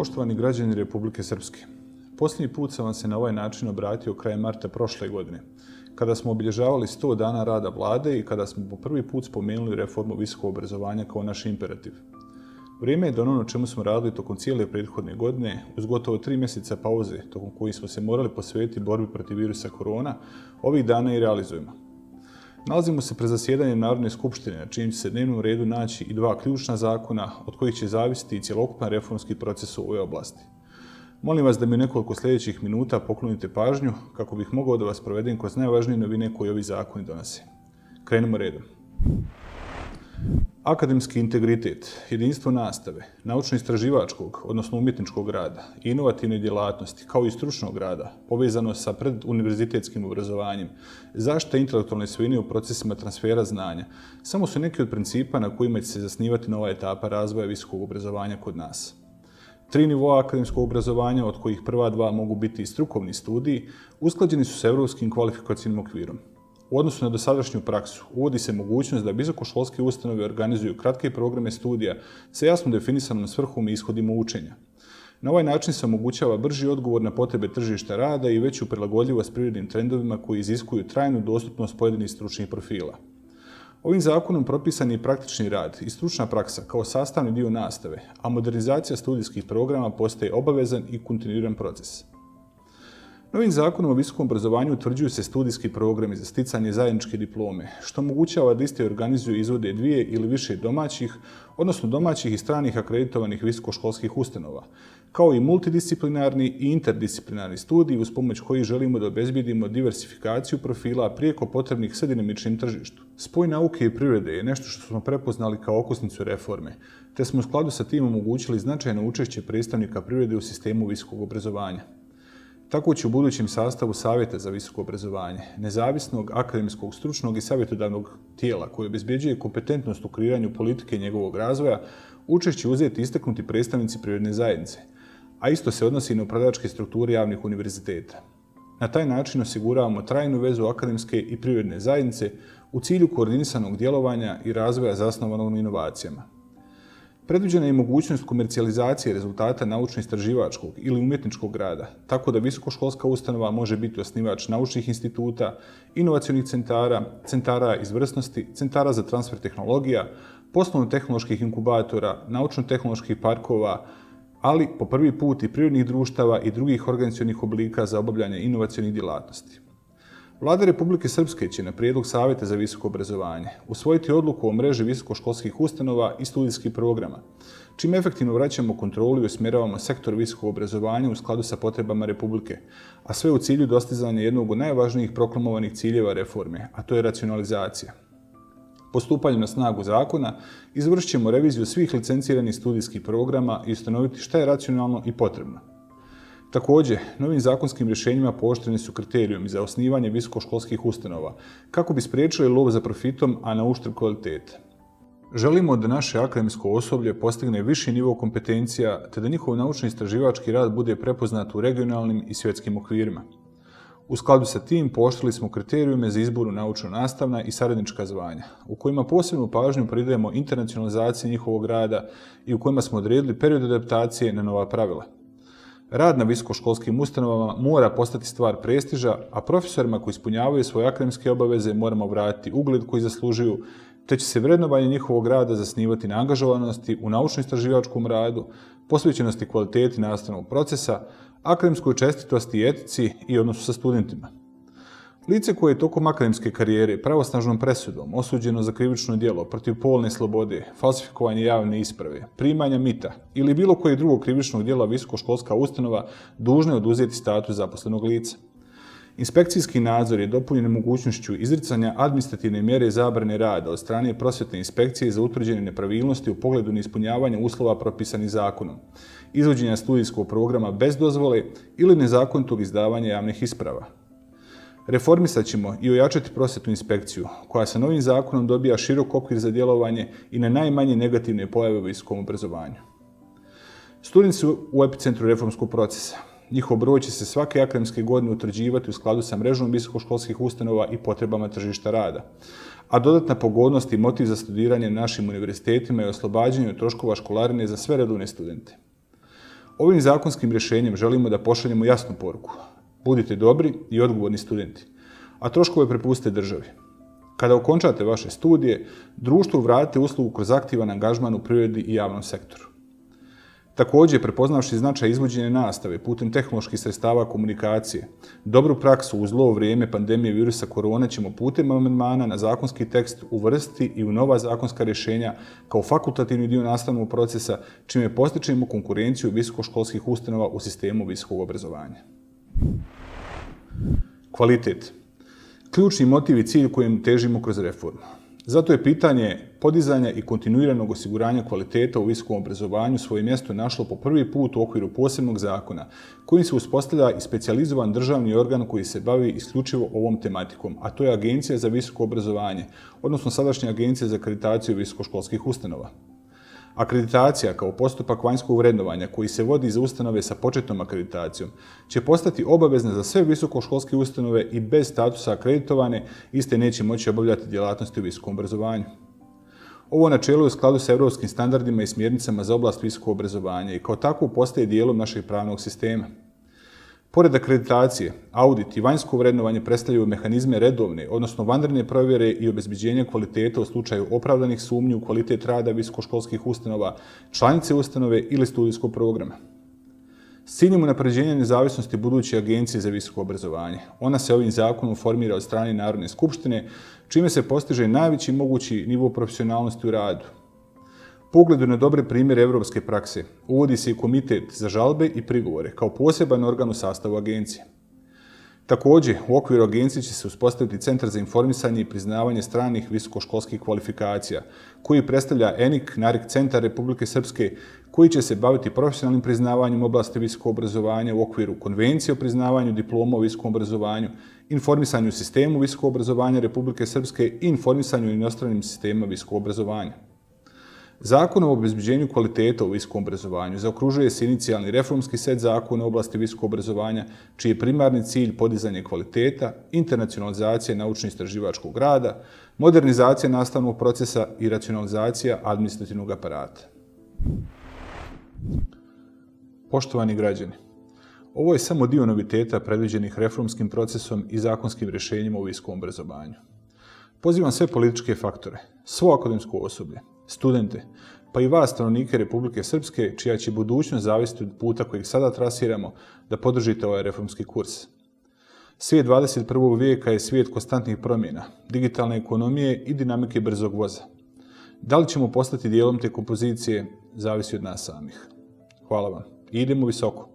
Poštovani građani Republike Srpske, posljednji put sam vam se na ovaj način obratio krajem marta prošle godine, kada smo obilježavali 100 dana rada vlade i kada smo po prvi put spomenuli reformu visokog obrazovanja kao naš imperativ. Vrijeme je da ono čemu smo radili tokom cijele prethodne godine, uz gotovo 3 mjeseca pauze, tokom kojih smo se morali posvetiti borbi protiv virusa korona, ovih dana i realizujemo. Nalazimo se pred zasjedanjem Narodne skupštine, na čijem će se dnevnom redu naći i 2 ključna zakona, od kojih će zavisiti i cjelokupan reformski proces u ovoj oblasti. Molim vas da mi u nekoliko sljedećih minuta poklonite pažnju kako bih mogao da vas provedem kroz najvažnije novine koje ovi zakoni donose. Krenimo redom. Akademski integritet, jedinstvo nastave, naučno-istraživačkog, odnosno umjetničkog rada, inovativne djelatnosti, kao i stručnog rada, povezano sa preduniverzitetskim obrazovanjem, zaštita intelektualne svojine u procesima transfera znanja, samo su neki od principa na kojima će se zasnivati nova etapa razvoja visokog obrazovanja kod nas. 3 nivoa akademskog obrazovanja, od kojih prva 2 mogu biti i strukovni studiji, usklađeni su s Europskim kvalifikacijnim okvirom. U odnosu na dosadašnju praksu, uvodi se mogućnost da visokoškolske ustanove organizuju kratke programe studija sa jasno definisanom svrhom i ishodima učenja. Na ovaj način se omogućava brži odgovor na potrebe tržišta rada i veću prilagodljivost privrednim trendovima koji iziskuju trajnu dostupnost pojedinih stručnih profila. Ovim zakonom propisan je praktični rad i stručna praksa kao sastavni dio nastave, a modernizacija studijskih programa postaje obavezan i kontinuiran proces. Novim zakonom o visokom obrazovanju utvrđuju se studijski programi za sticanje zajedničke diplome, što omogućava da iste organizuju i izvode 2 ili više domaćih, odnosno domaćih i stranih akreditovanih visokoškolskih ustanova, kao i multidisciplinarni i interdisciplinarni studiji uz pomoć kojih želimo da obezbijedimo diversifikaciju profila prijeko potrebnih sve dinamičnim tržištu. Spoj nauke i privrede je nešto što smo prepoznali kao okosnicu reforme, te smo u skladu sa tim omogućili značajno učešće predstavnika privrede u sistemu visokog obrazovanja. Tako će u budućem sastavu Savjeta za visoko obrazovanje, nezavisnog, akademskog, stručnog i savjetodavnog tijela koje obezbjeđuje kompetentnost u kreiranju politike njegovog razvoja, učešće uzeti istaknuti predstavnici privredne zajednice, a isto se odnosi i na upravljačke strukture javnih univerziteta. Na taj način osiguravamo trajnu vezu akademske i privredne zajednice u cilju koordinisanog djelovanja i razvoja zasnovanog na inovacijama. Predviđena je mogućnost komercijalizacije rezultata naučno-istraživačkog ili umjetničkog rada, tako da visokoškolska ustanova može biti osnivač naučnih instituta, inovacionih centara, centara izvrsnosti, centara za transfer tehnologija, poslovno-tehnoloških inkubatora, naučno-tehnoloških parkova, ali po prvi put i privrednih društava i drugih organizacionih oblika za obavljanje inovacionih djelatnosti. Vlada Republike Srpske će na prijedlog Savjeta za visoko obrazovanje usvojiti odluku o mreži visokoškolskih ustanova i studijskih programa, čime efektivno vraćamo kontrolu i usmjeravamo sektor visokog obrazovanja u skladu sa potrebama Republike, a sve u cilju dostizanja jednog od najvažnijih proklamovanih ciljeva reforme, a to je racionalizacija. Postupanjem na snagu zakona izvršit ćemo reviziju svih licenciranih studijskih programa i ustanoviti šta je racionalno i potrebno. Također, novim zakonskim rješenjima pooštreni su kriterijumi za osnivanje visokoškolskih ustanova, kako bi spriječili lov za profitom, a na uštrb kvalitete. Želimo da naše akademsko osoblje postigne viši nivo kompetencija, te da njihov naučno-istraživački rad bude prepoznat u regionalnim i svjetskim okvirima. U skladu sa tim pooštrili smo kriterijume za izboru naučno-nastavna i saradnička zvanja, u kojima posebnu pažnju pridajemo internacionalizaciji njihovog rada i u kojima smo odredili period adaptacije na nova pravila. Rad na visokoškolskim ustanovama mora postati stvar prestiža, a profesorima koji ispunjavaju svoje akademske obaveze moramo vratiti ugled koji zaslužuju, te će se vrednovanje njihovog rada zasnivati na angažovanosti u naučno-istraživačkom radu, posvećenosti kvaliteti nastavnog procesa, akademskoj čestitosti i etici i odnosu sa studentima. Lice koje je tokom akademske karijere pravosnažnom presudom osuđeno za krivično djelo protiv polne slobode, falsifikovanje javne isprave, primanja mita ili bilo koje drugog krivičnog djela visokoškolska ustanova dužna je oduzeti status zaposlenog lica. Inspekcijski nadzor je dopunjen mogućnošću izricanja administrativne mjere zabrane rada od strane prosvjetne inspekcije za utvrđene nepravilnosti u pogledu neispunjavanja uslova propisanih zakonom, izvođenja studijskog programa bez dozvole ili nezakonitog izdavanja javnih isprava. Reformisat ćemo i ojačati prosvjetnu inspekciju, koja sa novim zakonom dobija širok okvir za djelovanje i na najmanje negativne pojave u visokom obrazovanju. Studenti su u epicentru reformskog procesa. Njihov broj će se svake akademske godine utvrđivati u skladu sa mrežom visokoškolskih ustanova i potrebama tržišta rada, a dodatna pogodnost i motiv za studiranje na našim univerzitetima je oslobađanje od troškova školarine za sve redovne studente. Ovim zakonskim rješenjem želimo da pošaljemo jasnu poruku. Budite dobri i odgovorni studenti, a troškove prepustite državi. Kada okončate vaše studije, društvu vratite uslugu kroz aktivan angažman u privredi i javnom sektoru. Također, prepoznavši značaj izvođenja nastave putem tehnoloških sredstava komunikacije, dobru praksu uz zlo vrijeme pandemije virusa korone ćemo putem amandmana na zakonski tekst uvrstiti i u nova zakonska rješenja kao fakultativni dio nastavnog procesa, čime postičemo konkurenciju visokoškolskih ustanova u sistemu visokog obrazovanja. Kvalitet. Ključni motiv i cilj kojem težimo kroz reformu. Zato je pitanje podizanja i kontinuiranog osiguranja kvaliteta u visokom obrazovanju svoje mjesto našlo po prvi put u okviru posebnog zakona, kojim se uspostavlja i specijalizovan državni organ koji se bavi isključivo ovom tematikom, a to je Agencija za visoko obrazovanje, odnosno sadašnja Agencija za akreditaciju visokoškolskih ustanova. Akreditacija kao postupak vanjskog vrednovanja koji se vodi za ustanove sa početnom akreditacijom će postati obavezna za sve visokoškolske ustanove i bez statusa akreditovane iste neće moći obavljati djelatnosti u visokom obrazovanju. Ovo načelo je u skladu sa europskim standardima i smjernicama za oblast visokog obrazovanja i kao takvo postaje dijelom našeg pravnog sistema. Pored akreditacije, audit i vanjsko vrednovanje predstavljaju mehanizme redovne, odnosno vanredne provjere i obezbeđenja kvaliteta u slučaju opravdanih sumnji u kvalitet rada visokoškolskih ustanova, članice ustanove ili studijskog programa. S ciljem unapređenja nezavisnosti buduće Agencije za visoko obrazovanje, ona se ovim zakonom formira od strane Narodne skupštine, čime se postiže najveći mogući nivo profesionalnosti u radu. Po ugledu na dobre primjere europske prakse, uvodi se i komitet za žalbe i prigovore kao poseban organ u sastavu agencije. Također, u okviru agencije će se uspostaviti Centar za informisanje i priznavanje stranih visokoškolskih kvalifikacija, koji predstavlja ENIC, NARIC centar Republike Srpske, koji će se baviti profesionalnim priznavanjem oblasti visokog obrazovanja u okviru Konvencije o priznavanju diploma o visokom obrazovanju, informisanju u sistemu visokog obrazovanja Republike Srpske i informisanju u inostranim sistemima visokog obrazovanja. Zakon o obezbeđenju kvaliteta u visokom obrazovanju zaokružuje se inicijalni reformski set zakona u oblasti visokog obrazovanja, čiji je primarni cilj podizanje kvaliteta, internacionalizacija naučno-istraživačkog rada, modernizacija nastavnog procesa i racionalizacija administrativnog aparata. Poštovani građani, ovo je samo dio noviteta predviđenih reformskim procesom i zakonskim rješenjima u visokom obrazovanju. Pozivam sve političke faktore, svo akademsko osoblje, studente, pa i vas, stanovnike Republike Srpske, čija će budućnost zavisiti od puta kojeg sada trasiramo, da podržite ovaj reformski kurs. Svijet 21. vijeka je svijet konstantnih promjena, digitalne ekonomije i dinamike brzog voza. Da li ćemo postati dijelom te kompozicije, zavisi od nas samih. Hvala vam i idemo visoko.